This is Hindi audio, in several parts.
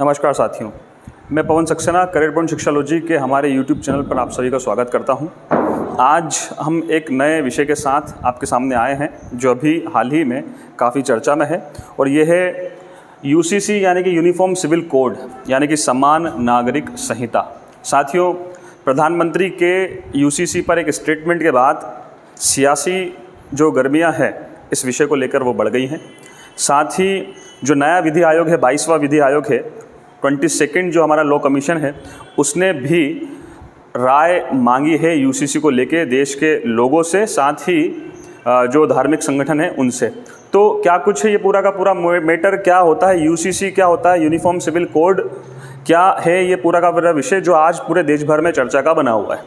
नमस्कार साथियों, मैं पवन सक्सेना करियर पॉइंट शिक्षालॉजी के हमारे यूट्यूब चैनल पर आप सभी का स्वागत करता हूं। आज हम एक नए विषय के साथ आपके सामने आए हैं जो अभी हाल ही में काफ़ी चर्चा में है और ये है यूसीसी यानी कि यूनिफॉर्म सिविल कोड यानी कि समान नागरिक संहिता। साथियों, प्रधानमंत्री के यूसीसी पर एक स्टेटमेंट के बाद सियासी जो गर्मियाँ हैं इस विषय को लेकर वो बढ़ गई हैं। साथ ही जो नया विधि आयोग है, 22वां विधि आयोग है, 22nd जो हमारा लॉ कमीशन है, उसने भी राय मांगी है यूसीसी को लेके देश के लोगों से, साथ ही जो धार्मिक संगठन है उनसे। तो क्या कुछ है ये पूरा का पूरा मैटर, क्या होता है यूसीसी, क्या होता है यूनिफॉर्म सिविल कोड, क्या है ये पूरा का पूरा विषय जो आज पूरे देश भर में चर्चा का बना हुआ है,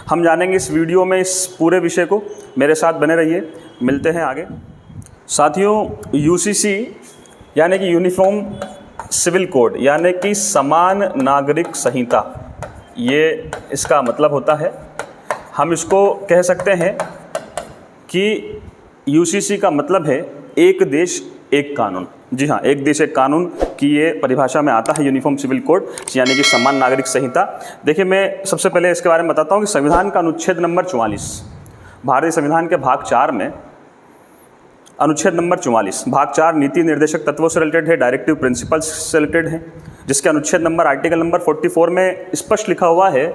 हम जानेंगे इस वीडियो में इस पूरे विषय को। मेरे साथ बने रहिए, मिलते हैं आगे। साथियों, यूसीसी यानी कि यूनिफॉर्म सिविल कोड यानी कि समान नागरिक संहिता, ये इसका मतलब होता है। हम इसको कह सकते हैं कि यूसीसी का मतलब है एक देश एक कानून। जी हाँ, एक देश एक कानून की ये परिभाषा में आता है यूनिफॉर्म सिविल कोड यानी कि समान नागरिक संहिता। देखिए, मैं सबसे पहले इसके बारे में बताता हूँ कि संविधान का अनुच्छेद नंबर 44, भारतीय संविधान के भाग 4 में अनुच्छेद नंबर 44 भाग 4 नीति निर्देशक तत्वों से रिलेटेड है, डायरेक्टिव प्रिंसिपल्स से रिलेटेड है, जिसके अनुच्छेद नंबर आर्टिकल नंबर 44 में स्पष्ट लिखा हुआ है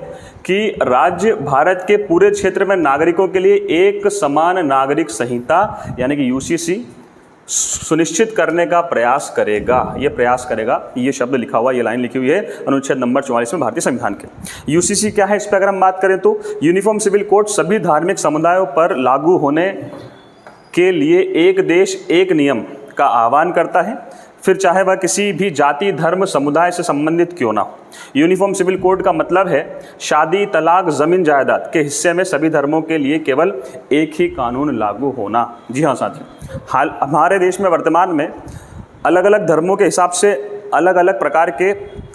कि राज्य भारत के पूरे क्षेत्र में नागरिकों के लिए एक समान नागरिक संहिता यानी कि यूसीसी सुनिश्चित करने का प्रयास करेगा। ये प्रयास करेगा, ये शब्द लिखा हुआ, ये लाइन लिखी हुई है अनुच्छेद नंबर 44 में भारतीय संविधान के। यूसीसी क्या है, इस पर अगर हम बात करें तो यूनिफॉर्म सिविल कोड सभी धार्मिक समुदायों पर लागू होने के लिए एक देश एक नियम का आह्वान करता है, फिर चाहे वह किसी भी जाति, धर्म, समुदाय से संबंधित क्यों ना हो। यूनिफॉर्म सिविल कोड का मतलब है शादी, तलाक, जमीन जायदाद के हिस्से में सभी धर्मों के लिए केवल एक ही कानून लागू होना। जी हाँ साथियों, हाल हमारे देश में वर्तमान में अलग अलग धर्मों के हिसाब से अलग अलग प्रकार के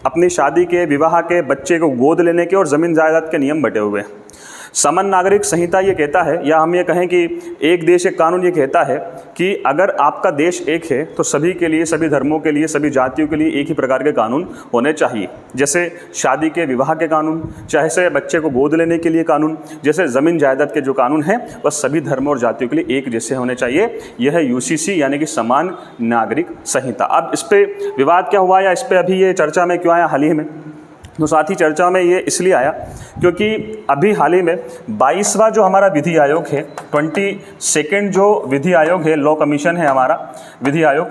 अपनी शादी के, विवाह के, बच्चे को गोद लेने के और ज़मीन जायदाद के नियम बटे हुए हैं। समान नागरिक संहिता ये कहता है, या हम ये कहें कि एक देश एक कानून, ये कहता है कि अगर आपका देश एक है तो सभी के लिए, सभी धर्मों के लिए, सभी जातियों के लिए एक ही प्रकार के कानून होने चाहिए। जैसे शादी के, विवाह के कानून, चाहे से बच्चे को गोद लेने के लिए कानून, जैसे ज़मीन जायदाद के जो कानून हैं वह सभी धर्मों और जातियों के लिए एक जैसे होने चाहिए। यह है यूसीसी यानी कि समान नागरिक संहिता। अब इस पर विवाद क्या हुआ या इस पर अभी ये चर्चा में क्यों आया हाल ही में, तो साथ ही चर्चा में ये इसलिए आया क्योंकि अभी हाल ही में 22वां जो हमारा विधि आयोग है, 22nd जो विधि आयोग है, लॉ कमीशन है हमारा विधि आयोग,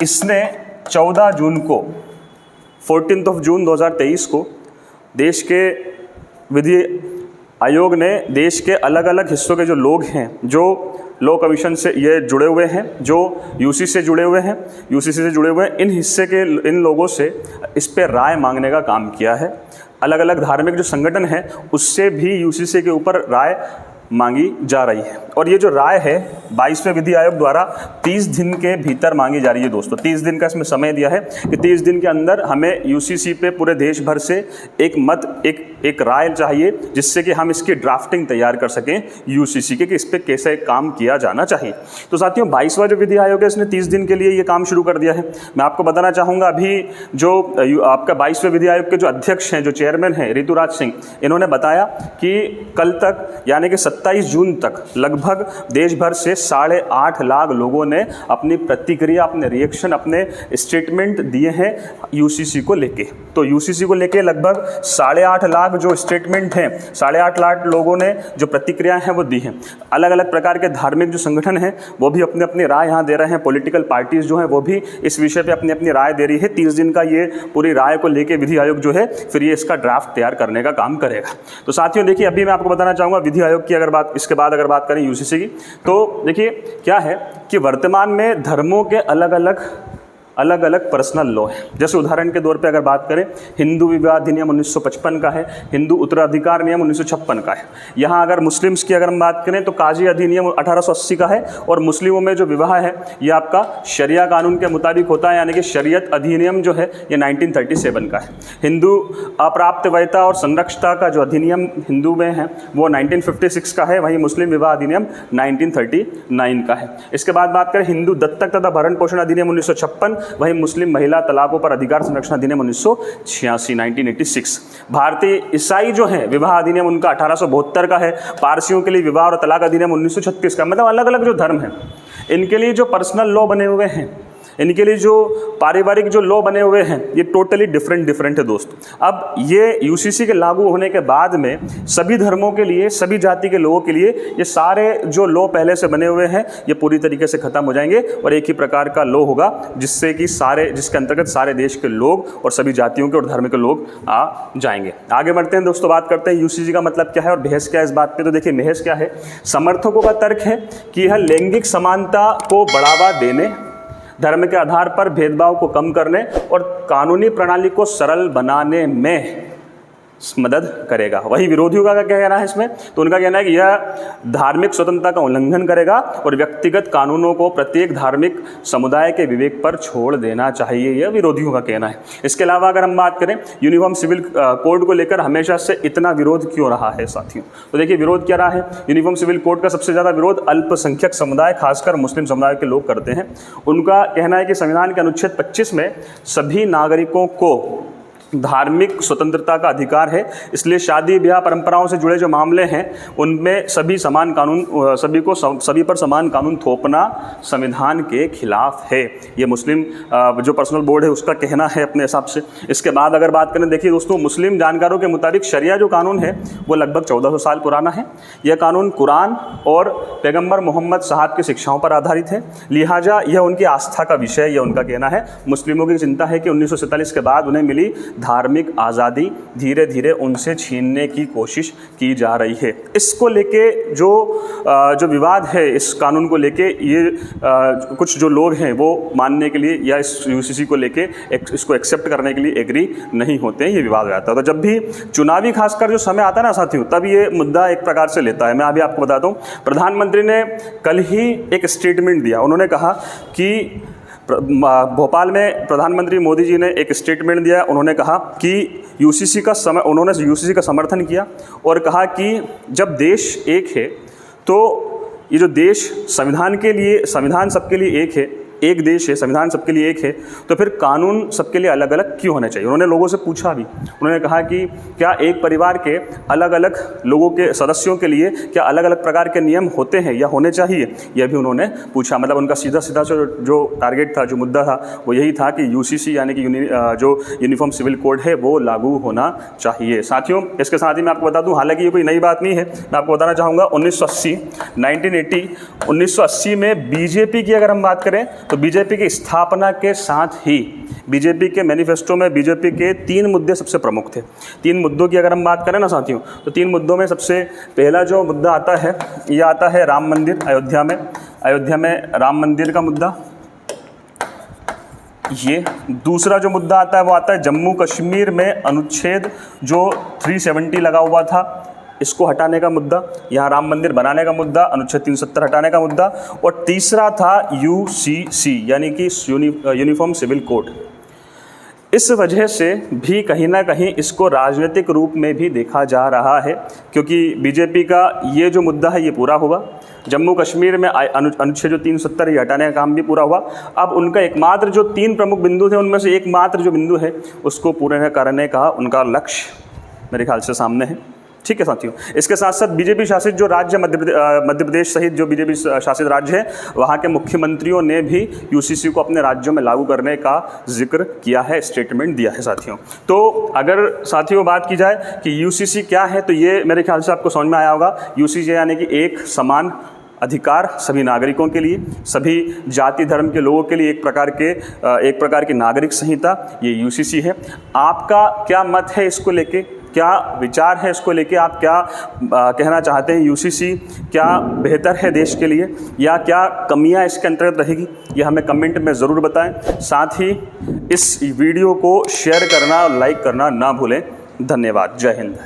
इसने 14 जून को, 14 जून 2023 को देश के विधि आयोग ने देश के अलग अलग हिस्सों के जो लोग हैं, जो लॉ कमीशन से ये जुड़े हुए हैं, जो यूसीसी से जुड़े हुए हैं, यूसीसी से जुड़े हुए हैं, इन हिस्से के इन लोगों से इस पर राय मांगने का काम किया है। अलग अलग धार्मिक जो संगठन हैं उससे भी यूसीसी के ऊपर राय मांगी जा रही है। और ये जो राय है 22वें विधि आयोग द्वारा 30 दिन के भीतर मांगी जा रही है दोस्तों। 30 दिन का इसमें समय दिया है कि 30 दिन के अंदर हमें यूसीसी पे पूरे देश भर से एक मत, एक राय चाहिए, जिससे कि हम इसकी ड्राफ्टिंग तैयार कर सकें यूसीसी के कि इस पर कैसे काम किया जाना चाहिए। तो साथियों, 22वां जो विधि आयोग है इसने 30 दिन के लिए ये काम शुरू कर दिया है। मैं आपको बताना चाहूँगा, अभी जो आपका 22वें विधि आयोग के जो अध्यक्ष हैं, जो चेयरमैन हैं ऋतुराज सिंह, इन्होंने बताया कि कल तक यानी कि 27 जून तक लगभग देश भर से 8.5 लाख लोगों ने अपनी प्रतिक्रिया, अपने रिएक्शन, अपने स्टेटमेंट दिए हैं यूसीसी को लेके। तो यूसीसी को लेके लगभग 8.5 लाख जो स्टेटमेंट हैं, 8.5 लाख लोगों ने जो प्रतिक्रियाएं हैं वो दी हैं। अलग अलग प्रकार के धार्मिक जो संगठन हैं वो भी अपनी अपनी राय यहाँ दे रहे हैं। पॉलिटिकल पार्टीज जो हैं वो भी इस विषय पे अपनी अपनी राय दे रही है। 30 दिन का ये पूरी राय को लेके विधि आयोग जो है फिर ये इसका ड्राफ्ट तैयार करने का काम करेगा। तो साथियों देखिए, अभी मैं आपको बताना चाहूँगा विधि आयोग की अगर बात, इसके बाद अगर बात करें यूसीसी की, तो देखिए क्या है कि वर्तमान में धर्मों के अलग अलग पर्सनल लॉ है। जैसे उदाहरण के तौर पे अगर बात करें, हिंदू विवाह अधिनियम 1955 का है, हिंदू उत्तराधिकार नियम 1956 का है। यहाँ अगर मुस्लिम्स की अगर हम बात करें तो काजी अधिनियम 1880 का है, और मुस्लिमों में जो विवाह है ये आपका शरिया कानून के मुताबिक होता है, यानी कि शरीयत अधिनियम जो है ये 1937 का है। हिंदू अप्राप्त वैधता और संरक्षता का जो अधिनियम हिंदू में है वो 1956 का है, वहीं मुस्लिम विवाह अधिनियम 1939 का है। इसके बाद बात करें हिंदू दत्तक तथा भरण पोषण अधिनियम 1956, वहीं मुस्लिम महिला तलाकों पर अधिकार संरक्षण अधिनियम 1986 1986। भारतीय ईसाई जो हैं विवाह अधिनियम उनका 1872 का है। पारसियों के लिए विवाह और तलाक अधिनियम 1936 का। मतलब अलग अलग जो धर्म हैं इनके लिए जो पर्सनल लॉ बने हुए हैं, इनके लिए जो पारिवारिक जो लॉ बने हुए हैं, ये टोटली डिफरेंट है दोस्त। अब ये यूसीसी के लागू होने के बाद में सभी धर्मों के लिए, सभी जाति के लोगों के लिए ये सारे जो लॉ पहले से बने हुए हैं ये पूरी तरीके से ख़त्म हो जाएंगे और एक ही प्रकार का लॉ होगा जिससे कि जिसके अंतर्गत सारे देश के लोग और सभी जातियों के और धर्म के लोग आ जाएंगे। आगे बढ़ते हैं दोस्तों, बात करते हैं यूसीसी का मतलब क्या है और बहस क्या है इस बात पर। तो देखिए बहस क्या है, समर्थकों का तर्क है कि यह लैंगिक समानता को बढ़ावा देने, धर्म के आधार पर भेदभाव को कम करने और कानूनी प्रणाली को सरल बनाने में मदद करेगा। वही विरोधियों का क्या कहना है इसमें, तो उनका कहना है कि यह धार्मिक स्वतंत्रता का उल्लंघन करेगा और व्यक्तिगत कानूनों को प्रत्येक धार्मिक समुदाय के विवेक पर छोड़ देना चाहिए, यह विरोधियों का कहना है। इसके अलावा अगर हम बात करें यूनिफॉर्म सिविल कोड को लेकर हमेशा से इतना विरोध क्यों रहा है साथियों, तो देखिए विरोध क्या रहा है। यूनिफॉर्म सिविल कोड का सबसे ज़्यादा विरोध अल्पसंख्यक समुदाय खासकर मुस्लिम समुदाय के लोग करते हैं। उनका कहना है कि संविधान के अनुच्छेद 25 में सभी नागरिकों को धार्मिक स्वतंत्रता का अधिकार है, इसलिए शादी ब्याह परंपराओं से जुड़े जो मामले हैं उनमें सभी पर समान कानून थोपना संविधान के खिलाफ है। ये मुस्लिम जो पर्सनल बोर्ड है उसका कहना है अपने हिसाब से। इसके बाद अगर बात करें, देखिए दोस्तों मुस्लिम जानकारों के मुताबिक शरिया जो कानून है वो लगभग 1400 साल पुराना है। यह कानून कुरान और पैगम्बर मोहम्मद साहब की शिक्षाओं पर आधारित है, लिहाजा यह उनकी आस्था का विषय, यह उनका कहना है। मुस्लिमों की चिंता है कि 1947 के बाद उन्हें मिली धार्मिक आज़ादी धीरे धीरे उनसे छीनने की कोशिश की जा रही है। इसको लेके जो विवाद है इस कानून को लेके, ये कुछ जो लोग हैं वो मानने के लिए या इस यूसीसी को लेके इसको एक्सेप्ट करने के लिए एग्री नहीं होते हैं, ये विवाद हो जाता है। तो जब भी चुनावी खासकर जो समय आता है ना साथियों, तब ये मुद्दा एक प्रकार से लेता है। मैं अभी आपको बताता हूँ, प्रधानमंत्री ने कल ही एक स्टेटमेंट दिया। उन्होंने कहा कि भोपाल में प्रधानमंत्री मोदी जी ने एक स्टेटमेंट दिया। उन्होंने कहा कि उन्होंने यूसीसी का समर्थन किया और कहा कि जब देश एक है तो ये जो देश संविधान सबके लिए एक है, एक देश है, संविधान सबके लिए एक है, तो फिर कानून सबके लिए अलग अलग क्यों होने चाहिए। उन्होंने लोगों से पूछा भी, उन्होंने कहा कि क्या एक परिवार के अलग अलग लोगों के सदस्यों के लिए क्या अलग अलग प्रकार के नियम होते हैं या होने चाहिए, यह भी उन्होंने पूछा। मतलब उनका सीधा जो टारगेट था, जो मुद्दा था वो यही था कि यूसीसी यानी कि जो यूनिफॉर्म सिविल कोड है वो लागू होना चाहिए। साथियों इसके साथ ही मैं आपको बता दूँ, हालांकि ये कोई नई बात नहीं है, मैं आपको बताना चाहूँगा 1980 में बीजेपी की अगर हम बात करें तो बीजेपी की स्थापना के साथ ही बीजेपी के मैनिफेस्टो में बीजेपी के 3 मुद्दे सबसे प्रमुख थे। 3 मुद्दों की अगर हम बात करें ना साथियों, तो 3 मुद्दों में सबसे पहला जो मुद्दा आता है ये आता है राम मंदिर, अयोध्या में राम मंदिर का मुद्दा। ये दूसरा जो मुद्दा आता है वो आता है जम्मू कश्मीर में अनुच्छेद जो 370 लगा हुआ था इसको हटाने का मुद्दा, यहाँ राम मंदिर बनाने का मुद्दा, अनुच्छेद 370 हटाने का मुद्दा। और तीसरा था यूसीसी यानी कि यूनिफॉर्म सिविल कोड। इस वजह से भी कहीं ना कहीं इसको राजनीतिक रूप में भी देखा जा रहा है, क्योंकि बीजेपी का ये जो मुद्दा है ये पूरा हुआ, जम्मू कश्मीर में अनुच्छेद जो 370 ये हटाने का काम भी पूरा हुआ। अब उनका एकमात्र जो 3 प्रमुख बिंदु थे उनमें से एकमात्र जो बिंदु है उसको पूरे करने का उनका लक्ष्य मेरे ख्याल से सामने है। ठीक है साथियों, इसके साथ साथ बीजेपी शासित जो राज्य मध्य प्रदेश सहित जो बीजेपी शासित राज्य है वहाँ के मुख्यमंत्रियों ने भी यूसीसी को अपने राज्यों में लागू करने का जिक्र किया है, स्टेटमेंट दिया है साथियों। तो अगर साथियों बात की जाए कि यूसीसी क्या है, तो ये मेरे ख्याल से आपको समझ में आया होगा। यूसीसी यानी कि एक समान अधिकार सभी नागरिकों के लिए, सभी जाति धर्म के लोगों के लिए एक प्रकार की नागरिक संहिता, ये यूसीसी है। आपका क्या मत है इसको लेके, क्या विचार है इसको लेके, आप क्या कहना चाहते हैं, यूसीसी क्या बेहतर है देश के लिए या क्या कमियां इसके अंतर्गत रहेगी, ये हमें कमेंट में ज़रूर बताएं। साथ ही इस वीडियो को शेयर करना और लाइक करना ना भूलें। धन्यवाद। जय हिंद।